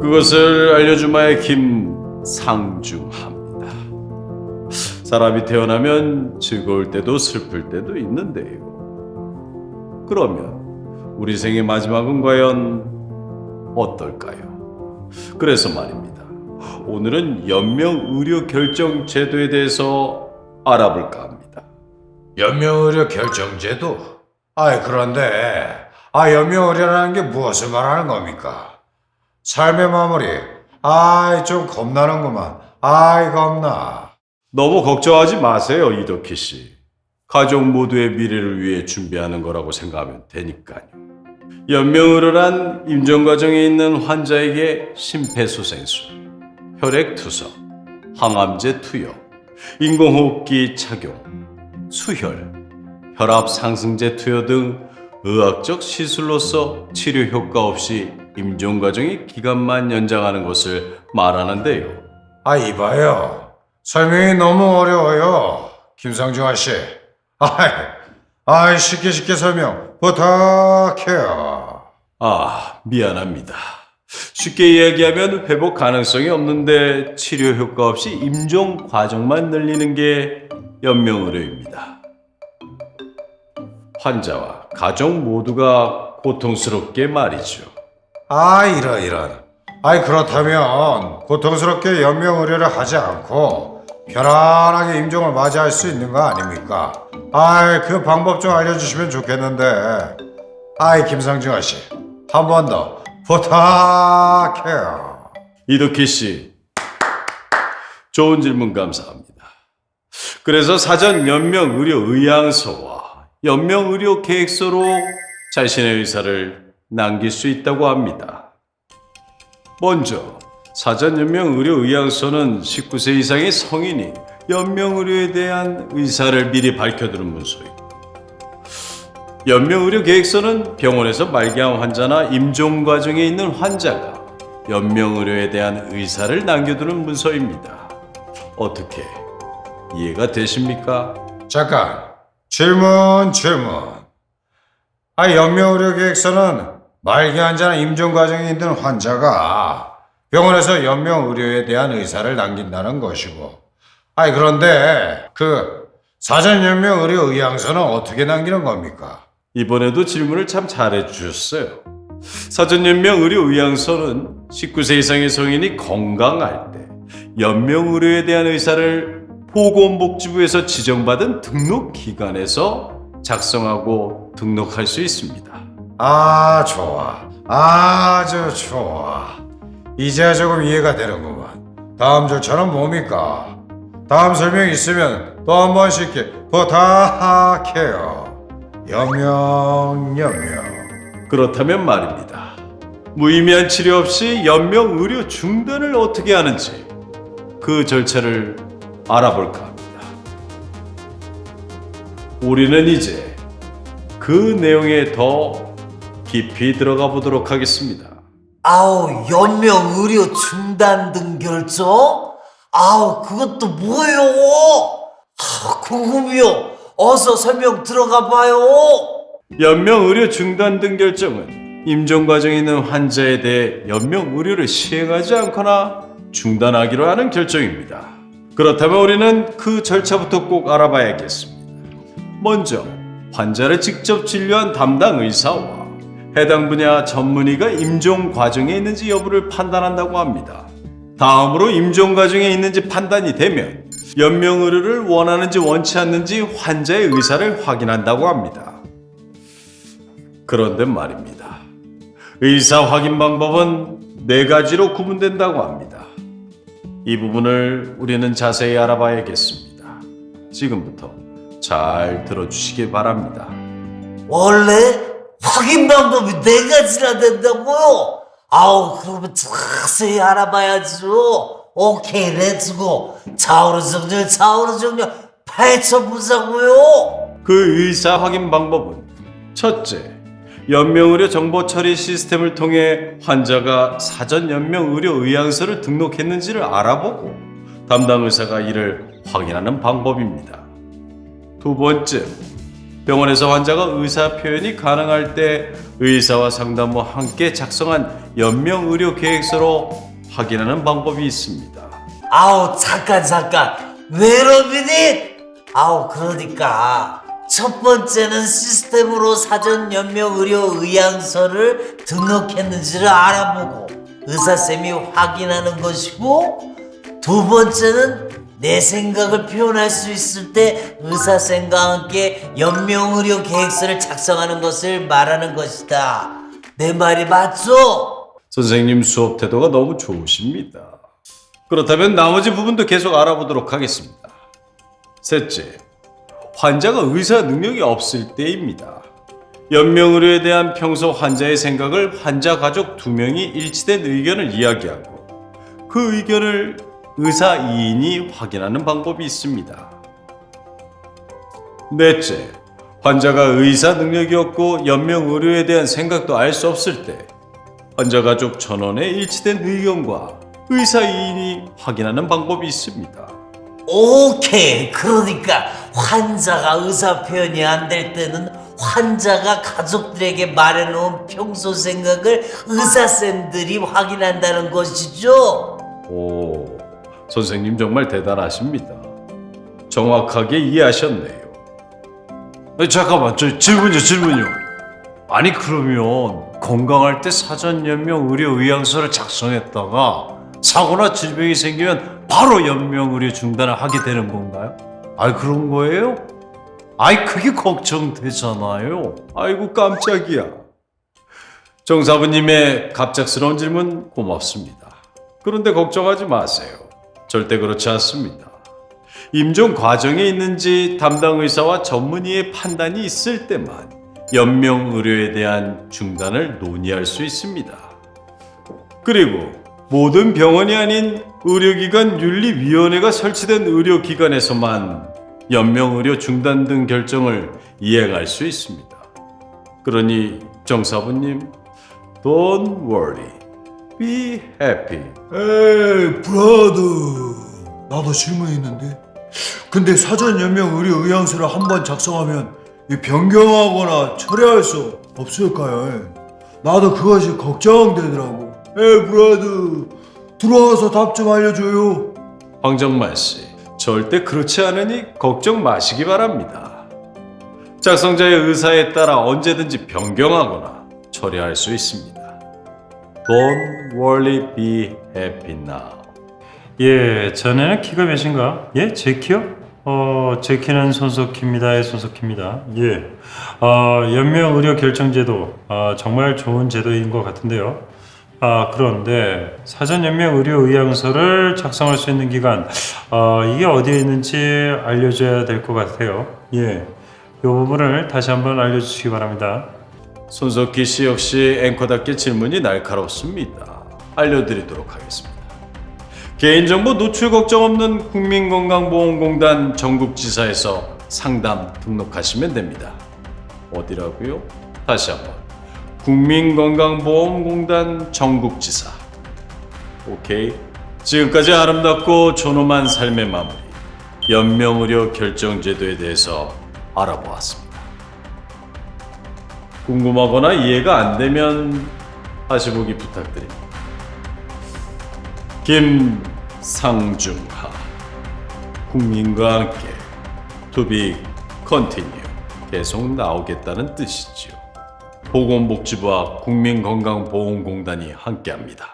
그것을 알려주마의 김상중하입니다. 사람이 태어나면 즐거울 때도 슬플 때도 있는데요. 그러면 우리 생의 마지막은 과연 어떨까요? 그래서 말입니다. 오늘은 연명의료결정제도에 대해서 알아볼까 합니다. 연명의료결정제도? 그런데 연명의료라는 게 무엇을 말하는 겁니까? 삶의 마무리. 좀 겁나는구만. 겁나. 너무 걱정하지 마세요, 이덕희 씨. 가족 모두의 미래를 위해 준비하는 거라고 생각하면 되니까요. 연명의료란 임종 과정에 있는 환자에게 심폐소생술, 혈액투석, 항암제 투여, 인공호흡기 착용, 수혈, 혈압 상승제 투여 등 의학적 시술로서 치료 효과 없이 임종 과정의 기간만 연장하는 것을 말하는데요. 이봐요. 설명이 너무 어려워요. 김상중 아씨. 쉽게 설명 부탁해요. 미안합니다. 쉽게 이야기하면 회복 가능성이 없는데 치료 효과 없이 임종 과정만 늘리는 게 연명의료입니다. 환자와 가족 모두가 고통스럽게 말이죠. 이런. 그렇다면 고통스럽게 연명의료를 하지 않고 편안하게 임종을 맞이할 수 있는 거 아닙니까? 그 방법 좀 알려주시면 좋겠는데. 김상중 아씨, 한 번 더 부탁해요. 이덕희 씨, 좋은 질문 감사합니다. 그래서 사전 연명의료의향서와 연명의료계획서로 자신의 의사를 남길 수 있다고 합니다. 먼저 사전 연명의료의향서는 19세 이상의 성인이 연명의료에 대한 의사를 미리 밝혀두는 문서이고, 연명의료계획서는 병원에서 말기암 환자나 임종 과정에 있는 환자가 연명의료에 대한 의사를 남겨두는 문서입니다. 어떻게 이해가 되십니까? 잠깐, 질문. 연명의료계획서는 말기 환자나 임종 과정에 있는 환자가 병원에서 연명의료에 대한 의사를 남긴다는 것이고, 그런데 그 사전 연명의료의향서는 어떻게 남기는 겁니까? 이번에도 질문을 참 잘해 주셨어요. 사전 연명의료의향서는 19세 이상의 성인이 건강할 때 연명의료에 대한 의사를 보건복지부에서 지정받은 등록기관에서 작성하고 등록할 수 있습니다. 좋아. 아주 좋아. 이제야 조금 이해가 되는구만. 다음 절차는 뭡니까? 다음 설명 있으면 또 한 번씩 부탁해요. 연명. 그렇다면 말입니다. 무의미한 치료 없이 연명의료 중단을 어떻게 하는지 그 절차를 알아볼까 합니다. 우리는 이제 그 내용에 더 깊이 들어가 보도록 하겠습니다. 연명의료 중단 등 결정? 그것도 뭐예요? 궁금해요. 어서 설명 들어가 봐요. 연명의료 중단 등 결정은 임종 과정에 있는 환자에 대해 연명의료를 시행하지 않거나 중단하기로 하는 결정입니다. 그렇다면 우리는 그 절차부터 꼭 알아봐야겠습니다. 먼저 환자를 직접 진료한 담당 의사와 해당 분야 전문의가 임종 과정에 있는지 여부를 판단한다고 합니다. 다음으로 임종 과정에 있는지 판단이 되면 연명의료를 원하는지 원치 않는지 환자의 의사를 확인한다고 합니다. 그런데 말입니다. 의사 확인 방법은 4가지로 구분된다고 합니다. 이 부분을 우리는 자세히 알아봐야겠습니다. 지금부터 잘 들어주시기 바랍니다. 원래 확인 방법이 4가지나 된다고요? 그러면 자세히 알아봐야죠. 오케이, 렛츠고. 좌우로 정렬 파헤쳐보자고요. 그 의사 확인 방법은 첫째, 연명의료 정보 처리 시스템을 통해 환자가 사전 연명의료 의향서를 등록했는지를 알아보고 담당 의사가 이를 확인하는 방법입니다. 두 번째, 병원에서 환자가 의사 표현이 가능할 때 의사와 상담 후 함께 작성한 연명 의료 계획서로 확인하는 방법이 있습니다. 아우 잠깐 웨러비닛. 아우 그러니까 첫 번째는 시스템으로 사전 연명 의료 의향서를 등록했는지를 알아보고 의사쌤이 확인하는 것이고, 두 번째는 내 생각을 표현할 수 있을 때 의사쌤과 함께 연명의료 계획서를 작성하는 것을 말하는 것이다. 내 말이 맞죠? 선생님 수업 태도가 너무 좋으십니다. 그렇다면 나머지 부분도 계속 알아보도록 하겠습니다. 셋째, 환자가 의사 능력이 없을 때입니다. 연명의료에 대한 평소 환자의 생각을 환자 가족 2명이 일치된 의견을 이야기하고 그 의견을 의사 2인이 확인하는 방법이 있습니다. 넷째, 환자가 의사 능력이 없고 연명의료에 대한 생각도 알 수 없을 때 환자 가족 전원의 일치된 의견과 의사 2인이 확인하는 방법이 있습니다. 오케이. 그러니까 환자가 의사 표현이 안 될 때는 환자가 가족들에게 말해놓은 평소 생각을 의사쌤들이 확인한다는 것이죠. 오, 선생님 정말 대단하십니다. 정확하게 이해하셨네요. 잠깐만, 저 질문요. 아니 그러면 건강할 때 사전 연명 의료 의향서를 작성했다가 사고나 질병이 생기면 바로 연명 의료 중단을 하게 되는 건가요? 아이 그런 거예요? 아이 그게 걱정되잖아요. 아이고 깜짝이야. 정사부님의 갑작스러운 질문 고맙습니다. 그런데 걱정하지 마세요. 절대 그렇지 않습니다. 임종 과정에 있는지 담당 의사와 전문의의 판단이 있을 때만 연명 의료에 대한 중단을 논의할 수 있습니다. 그리고 모든 병원이 아닌 의료기관 윤리위원회가 설치된 의료기관에서만 연명의료 중단 등 결정을 이행할 수 있습니다. 그러니 정사부님, Don't worry, be happy. 에이 브라더, 나도 질문 있는데, 근데 사전 연명 의료 의향서를 한번 작성하면 이 변경하거나 철회할 수 없을까요? 나도 그것이 걱정되더라고. 에이 브라더, 들어와서 답 좀 알려줘요. 황정만 씨, 절대 그렇지 않으니 걱정 마시기 바랍니다. 작성자의 의사에 따라 언제든지 변경하거나 처리할 수 있습니다. Don't worry, be happy now. 예, 자네는 키가 몇인가? 예, 제 키요? 제 키는 손석희입니다. 손석희입니다. 예, 연명 의료 결정제도 정말 좋은 제도인 것 같은데요. 그런데 사전 연명 의료 의향서를 작성할 수 있는 기관, 이게 어디에 있는지 알려줘야 될 것 같아요. 예, 이 부분을 다시 한번 알려주시기 바랍니다. 손석희 씨 역시 앵커답게 질문이 날카롭습니다. 알려드리도록 하겠습니다. 개인정보 노출 걱정 없는 국민건강보험공단 전국지사에서 상담 등록하시면 됩니다. 어디라고요? 다시 한번. 국민건강보험공단 전국지사. 오케이. 지금까지 아름답고 존엄한 삶의 마무리, 연명의료 결정제도에 대해서 알아보았습니다. 궁금하거나 이해가 안 되면 다시 보기 부탁드립니다. 김상중하, 국민과 함께 To be continue, 계속 나오겠다는 뜻이지요. 보건복지부와 국민건강보험공단이 함께합니다.